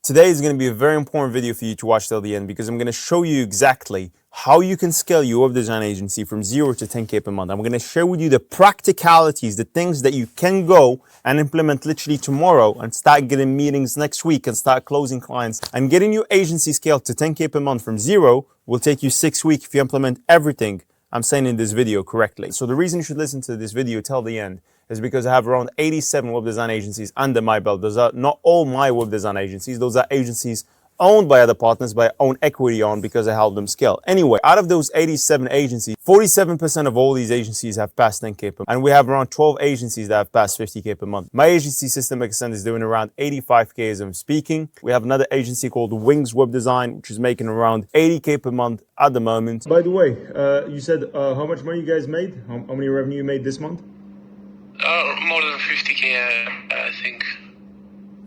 Today is going to be a very important video for you to watch till the end because I'm going to show you exactly how you can scale your web design agency from 0 to 10K per month. I'm going to share with you the practicalities, the things that you can go and implement literally tomorrow and start getting meetings next week and start closing clients. And getting your agency scaled to 10K per month from 0 will take you 6 weeks if you implement everything I'm saying in this video correctly. So the reason you should listen to this video till the end is because I have around 87 web design agencies under my belt. Those are not all my web design agencies. Those are agencies owned by other partners, but I own equity on because I help them scale. Anyway, out of those 87 agencies, 47% of all these agencies have passed 10K per month. And we have around 12 agencies that have passed 50K per month. My agency, System Extend, is doing around 85K as I'm speaking. We have another agency called Wings Web Design, which is making around 80K per month at the moment. By the way, you said how much money you guys made? How many revenue you made this month? More than 50K, I think.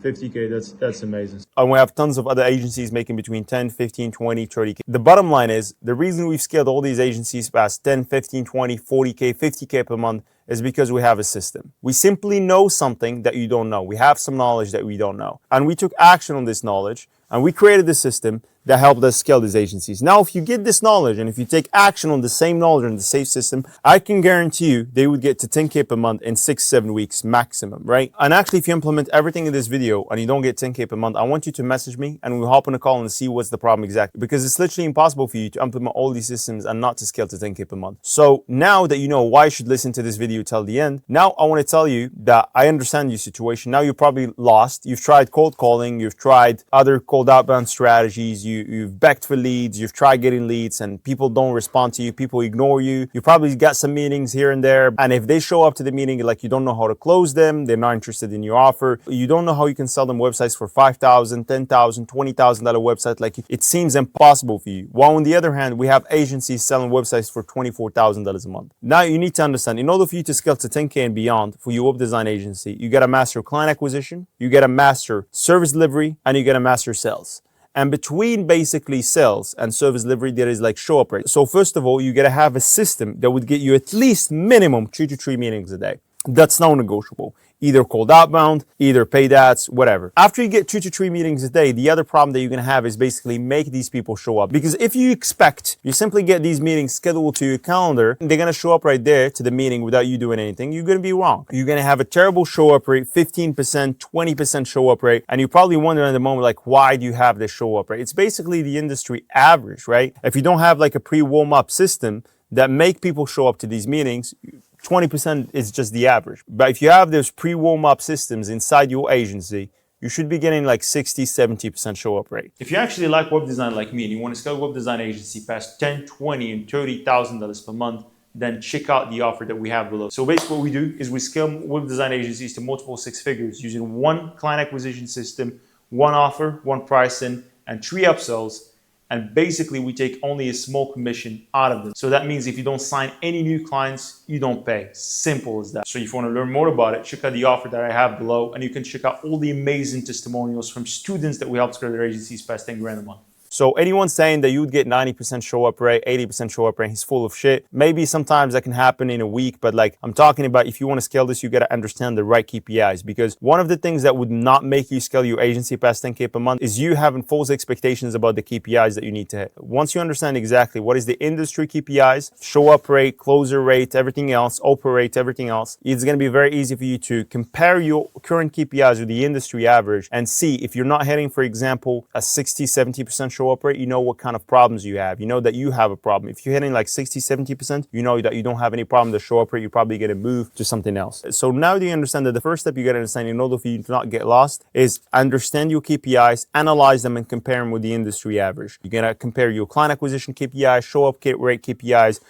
50K, that's amazing. And we have tons of other agencies making between 10, 15, 20, 30K. The bottom line is, the reason we've scaled all these agencies past 10, 15, 20, 40K, 50K per month is because we have a system. We simply know something that you don't know. We have some knowledge that we don't know. And we took action on this knowledge and we created a system that helped us scale these agencies. Now, if you get this knowledge and if you take action on the same knowledge and the same system, I can guarantee you they would get to 10K per month in 6-7 weeks maximum, right? And actually, if you implement everything in this video and you don't get 10K per month, I want you to message me and we'll hop on a call and see what's the problem exactly. Because it's literally impossible for you to implement all these systems and not to scale to 10K per month. So now that you know why you should listen to this video till the end, now I want to tell you that I understand your situation. Now you're probably lost. You've tried cold calling. You've tried other cold outbound strategies. You've begged for leads, you've tried getting leads and people don't respond to you, people ignore you. You probably got some meetings here and there. And if they show up to the meeting, like you don't know how to close them, they're not interested in your offer. You don't know how you can sell them websites for $5,000, $10,000, $20,000 website. Like it seems impossible for you. While on the other hand, we have agencies selling websites for $24,000 a month. Now you need to understand, in order for you to scale to 10K and beyond for your web design agency, you got to master client acquisition, you got to master service delivery, and you got to master sales. And between basically sales and service delivery, there is like show up rate. So first of all, you got to have a system that would get you at least minimum 2 to 3 meetings a day. That's non-negotiable. Either cold outbound, either paid ads, whatever. After you get 2 to 3 meetings a day, the other problem that you're going to have is basically make these people show up. Because if you expect, you simply get these meetings scheduled to your calendar, they're going to show up right there to the meeting without you doing anything, you're going to be wrong. You're going to have a terrible show up rate, 15%, 20% show up rate. And you're probably wondering at the moment, like, why do you have this show up rate? It's basically the industry average, right? If you don't have like a pre-warm up system that make people show up to these meetings, 20% is just the average. But if you have those pre-warm-up systems inside your agency, you should be getting like 60, 70% show-up rate. If you actually like web design like me and you want to scale a web design agency past $10, $20, and $30,000 per month, then check out the offer that we have below. So basically what we do is we scale web design agencies to multiple 6 figures using one client acquisition system, one offer, one pricing, and 3 upsells. And basically, we take only a small commission out of them. So that means if you don't sign any new clients, you don't pay. Simple as that. So if you want to learn more about it, check out the offer that I have below. And you can check out all the amazing testimonials from students that we help scale their agencies past 10 grand a month. So anyone saying that you'd get 90% show up rate, 80% show up rate, he's full of shit. Maybe sometimes that can happen in a week, but like I'm talking about, if you want to scale this, you got to understand the right KPIs, because one of the things that would not make you scale your agency past 10K per month is you having false expectations about the KPIs that you need to hit. Once you understand exactly what is the industry KPIs, show up rate, closer rate, everything else, open rate, everything else, it's going to be very easy for you to compare your current KPIs with the industry average and see if you're not hitting, for example, a 60, 70% show up rate, you know what kind of problems you have. You know that you have a problem. If you're hitting like 60, 70%, you know that you don't have any problem to show up rate. You're probably going to move to something else. So now that you understand that the first step you got to understand in order for you to not get lost is understand your KPIs, analyze them, and compare them with the industry average. You're going to compare your client acquisition KPIs, show up rate KPIs,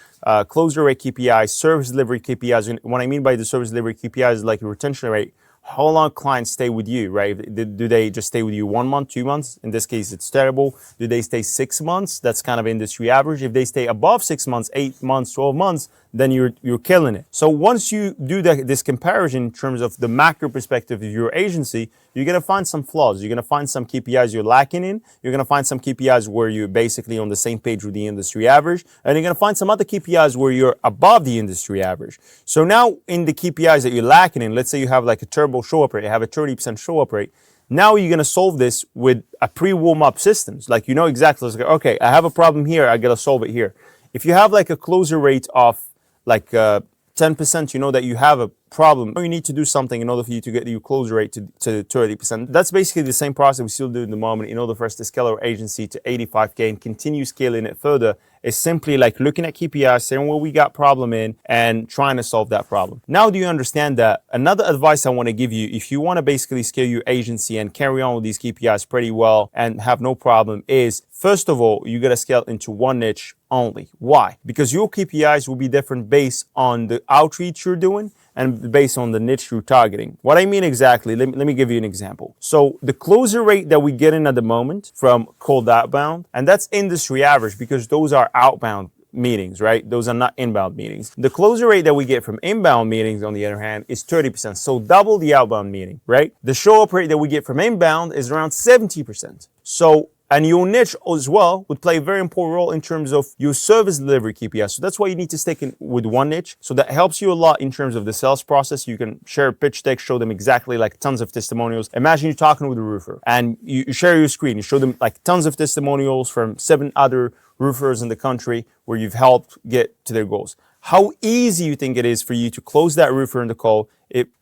closure rate KPIs, service delivery KPIs. And what I mean by the service delivery KPIs is like your retention rate. How long clients stay with you, right? Do they just stay with you 1 month, 2 months? In this case, it's terrible. Do they stay 6 months? That's kind of industry average. If they stay above 6 months, 8 months, 12 months, then you're killing it. So once you do this comparison in terms of the macro perspective of your agency, you're going to find some flaws. You're going to find some KPIs you're lacking in. You're going to find some KPIs where you're basically on the same page with the industry average. And you're going to find some other KPIs where you're above the industry average. So now in the KPIs that you're lacking in, let's say you have like a turbo show up rate, you have a 30% show up rate, Now you're going to solve this with a pre-warm-up systems. Like, you know exactly, like, okay, I have a problem here, I got to solve it here. If you have like a closure rate of like 10%, you know that you have a problem. You need to do something in order for you to get your closure rate to 30%. That's basically the same process we still do at the moment in order for us to scale our agency to 85K and continue scaling it further. It's simply like looking at KPIs, saying where we got problem in and trying to solve that problem. Now, do you understand that? Another advice I want to give you, if you want to basically scale your agency and carry on with these KPIs pretty well and have no problem, is first of all, you got to scale into one niche only. Why? Because your KPIs will be different based on the outreach you're doing and based on the niche you're targeting. What I mean exactly, let me give you an example. So the closure rate that we get in at the moment from cold outbound, and that's industry average because those are outbound meetings, right? Those are not inbound meetings. The closure rate that we get from inbound meetings, on the other hand, is 30%. So double the outbound meeting, right? The show up rate that we get from inbound is around 70%. So and your niche as well would play a very important role in terms of your service delivery KPIs. So that's why you need to stick in with one niche. So that helps you a lot in terms of the sales process. You can share a pitch deck, show them exactly like tons of testimonials. Imagine you're talking with a roofer and you share your screen. You show them like tons of testimonials from 7 other roofers in the country where you've helped get to their goals. How easy you think it is for you to close that roofer in the call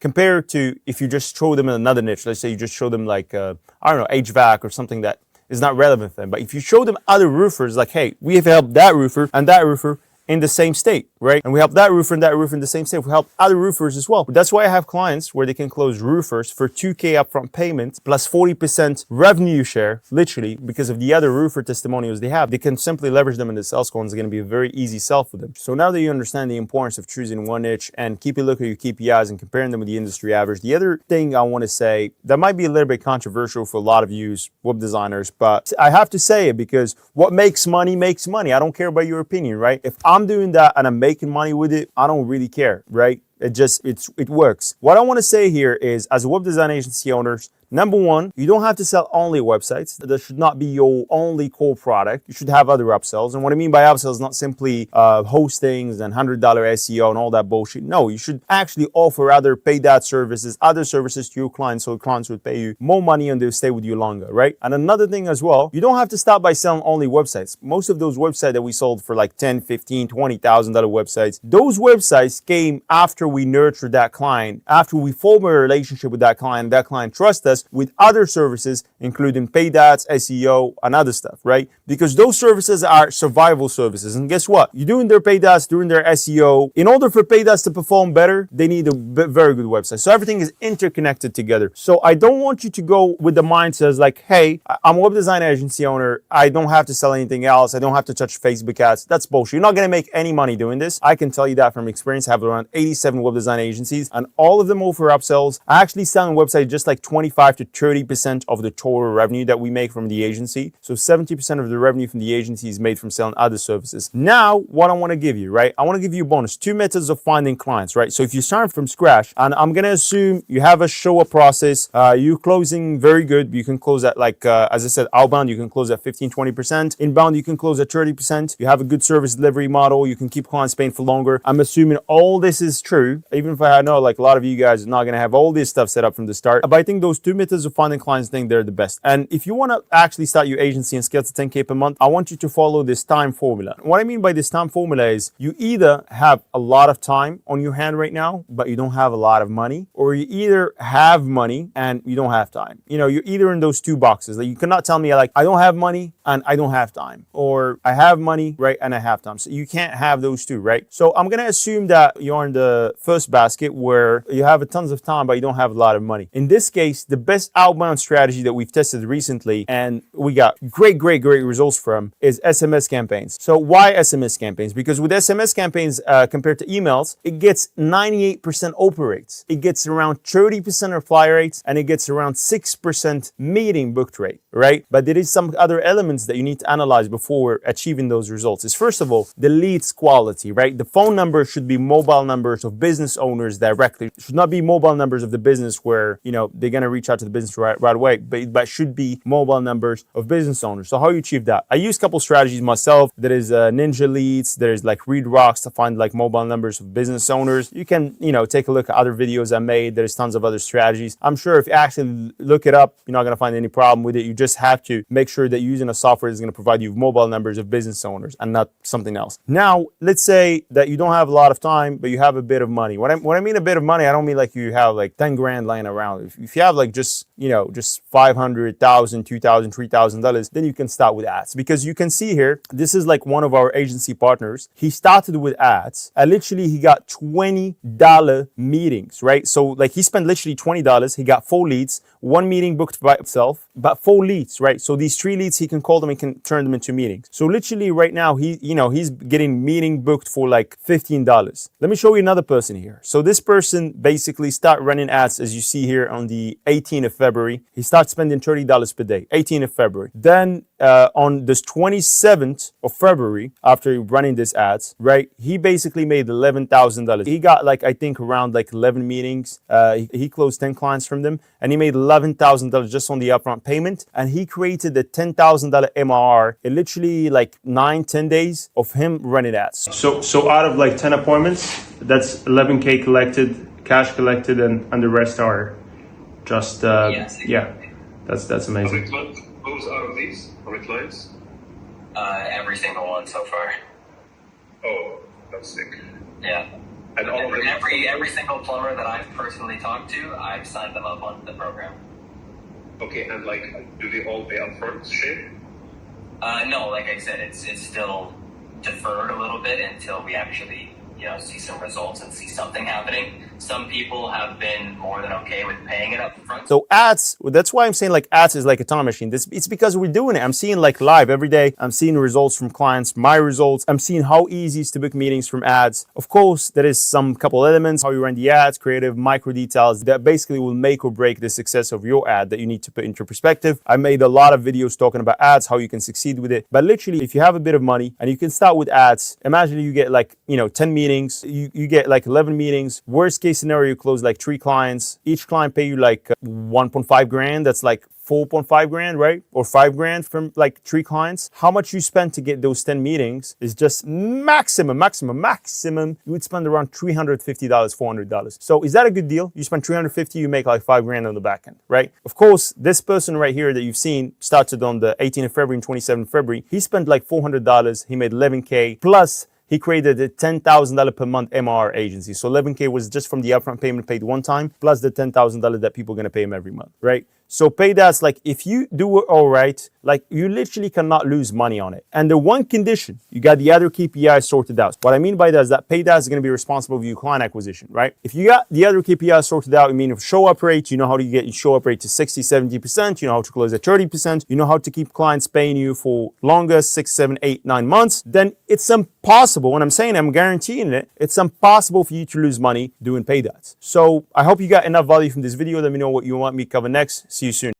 compared to if you just show them another niche. Let's say you just show them like, I don't know, HVAC or something that is not relevant for them. But if you show them other roofers, like, hey, we have helped that roofer and that roofer in the same state, right? And we help that roofer and that roofer in the same state. We help other roofers as well. But that's why I have clients where they can close roofers for 2K upfront payments plus 40% revenue share, literally, because of the other roofer testimonials they have. They can simply leverage them in the sales call, and it's going to be a very easy sell for them. So now that you understand the importance of choosing one niche and keep a look at your KPIs and comparing them with the industry average, the other thing I want to say that might be a little bit controversial for a lot of you web designers, but I have to say it because what makes money makes money. I don't care about your opinion, right? If I'm doing that and I'm making money with it, I don't really care, right? It works. What I want to say here is, as a web design agency owners, number one, you don't have to sell only websites. That should not be your only core product. You should have other upsells. And what I mean by upsells is not simply hostings and $100 SEO and all that bullshit. No, you should actually offer other paid ad services, other services to your clients, so clients would pay you more money and they'll stay with you longer, right? And another thing as well, you don't have to stop by selling only websites. Most of those websites that we sold for like $10, $15, $20,000 websites, those websites came after we nurtured that client, after we formed a relationship with that client trusts us with other services, including paid ads, SEO, and other stuff, right? Because those services are survival services. And guess what? You're doing their paid ads, doing their SEO. In order for paid ads to perform better, they need a very good website. So everything is interconnected together. So I don't want you to go with the mindset like, hey, I'm a web design agency owner. I don't have to sell anything else. I don't have to touch Facebook ads. That's bullshit. You're not going to make any money doing this. I can tell you that from experience. I have around 87 web design agencies and all of them offer upsells. I actually sell on websites just like 25 to 30% of the total revenue that we make from the agency. So 70% of the revenue from the agency is made from selling other services. Now, what I want to give you, right? I want to give you a bonus. 2 methods of finding clients, right? So if you start from scratch, and I'm going to assume you have a show up process, you're closing very good. You can close at like, as I said, outbound, you can close at 15, 20%. Inbound, you can close at 30%. You have a good service delivery model. You can keep clients paying for longer. I'm assuming all this is true, even if I know like a lot of you guys are not going to have all this stuff set up from the start. But I think those 2 methods of finding clients, I think they're the best. And if you want to actually start your agency and scale to 10K per month, I want you to follow this time formula. What I mean by this time formula is you either have a lot of time on your hand right now, but you don't have a lot of money, or you either have money and you don't have time. You know, you're either in those 2 boxes. Like you cannot tell me like, I don't have money and I don't have time, or I have money, right, and I have time. So you can't have those 2, right? So I'm going to assume that you're in the first basket where you have tons of time, but you don't have a lot of money. In this case, the best outbound strategy that we've tested recently and we got great results from is SMS campaigns. So why SMS campaigns? Because with SMS campaigns compared to emails, it gets 98% open rates. It gets around 30% reply rates and it gets around 6% meeting booked rate, right? But there is some other elements elements that you need to analyze before achieving those results is, first of all, the leads quality, right? The phone number should be mobile numbers of business owners directly. It should not be mobile numbers of the business where, you know, they're going to reach out to the business right away, but should be mobile numbers of business owners. So how you achieve that? I use a couple strategies myself. There is Ninja Leads. There's like Read Rocks to find like mobile numbers of business owners. You can, you know, take a look at other videos I made. There's tons of other strategies. I'm sure if you actually look it up, you're not going to find any problem with it. You just have to make sure that you're using a software that's going to provide you mobile numbers of business owners and not something else. Now, let's say that you don't have a lot of time, but you have a bit of money. When I mean a bit of money, I don't mean like you have like 10 grand lying around. If you have like just, you know, just $500,000, $2,000, $3,000, then you can start with ads. Because you can see here, this is like one of our agency partners. He started with ads and literally he got $20 meetings, right? So like he spent literally $20. He got 4 leads, 1 meeting booked by itself, but 4 leads, right? So these 3 leads, he can call them and can turn them into meetings. So literally right now, he's getting meeting booked for like $15. Let me show you another person here. So this person basically start running ads, as you see here on the 18th of February. He starts spending $30 per day, 18th of February. Then on this 27th of February, after running this ads, right, he basically made $11,000. He got like, I think around like 11 meetings. He closed 10 clients from them and he made $11,000 just on the upfront payment. And he created a $10,000 MRR in literally like 9-10 days of him running ads. So out of like 10 appointments, that's 11K collected, cash collected, and the rest are just, yes, exactly. Yeah, that's amazing. Who's out of these? How many clients? Every single one so far. Oh, that's sick. Yeah. And all of them? Every single plumber that I've personally talked to, I've signed them up on the program. Okay, and like, do they all pay upfront shit? No, like I said, it's still deferred a little bit until we actually, you know, see some results and see something happening. Some people have been more than okay with paying it up front. So ads, that's why I'm saying like ads is like a time machine. It's because we're doing it. I'm seeing like live every day. I'm seeing results from clients, my results. I'm seeing how easy it is to book meetings from ads. Of course, there is some couple elements, how you run the ads, creative micro details that basically will make or break the success of your ad that you need to put into perspective. I made a lot of videos talking about ads, how you can succeed with it. But literally, if you have a bit of money and you can start with ads, imagine you get like, you know, 10 meetings, you get like 11 meetings. Worst case scenario, you close like 3 clients. Each client pay you like 1.5 grand. That's like 4.5 grand, right? Or 5 grand from like 3 clients. How much you spend to get those 10 meetings is just maximum. You would spend around $350, $400. So is that a good deal? You spend $350, you make like 5 grand on the back end, right? Of course, this person right here that you've seen started on the 18th of February and 27th of February. He spent like $400. He made 11K plus he created a $10,000 per month MR agency. So 11K was just from the upfront payment paid one time, plus the $10,000 that people are going to pay him every month, right? So paid ads, like if you do it all right, like you literally cannot lose money on it. And the one condition, you got the other KPIs sorted out. What I mean by that is that paid ads is going to be responsible for your client acquisition, right? If you got the other KPIs sorted out, I mean, if show up rate, you know how to get your show up rate to 60, 70%, you know how to close at 30%, you know how to keep clients paying you for longer, 6, 7, 8, 9 months, then it's impossible. When I'm saying I'm guaranteeing it, it's impossible for you to lose money doing paid ads. So I hope you got enough value from this video. Let me know what you want me to cover next. See you soon.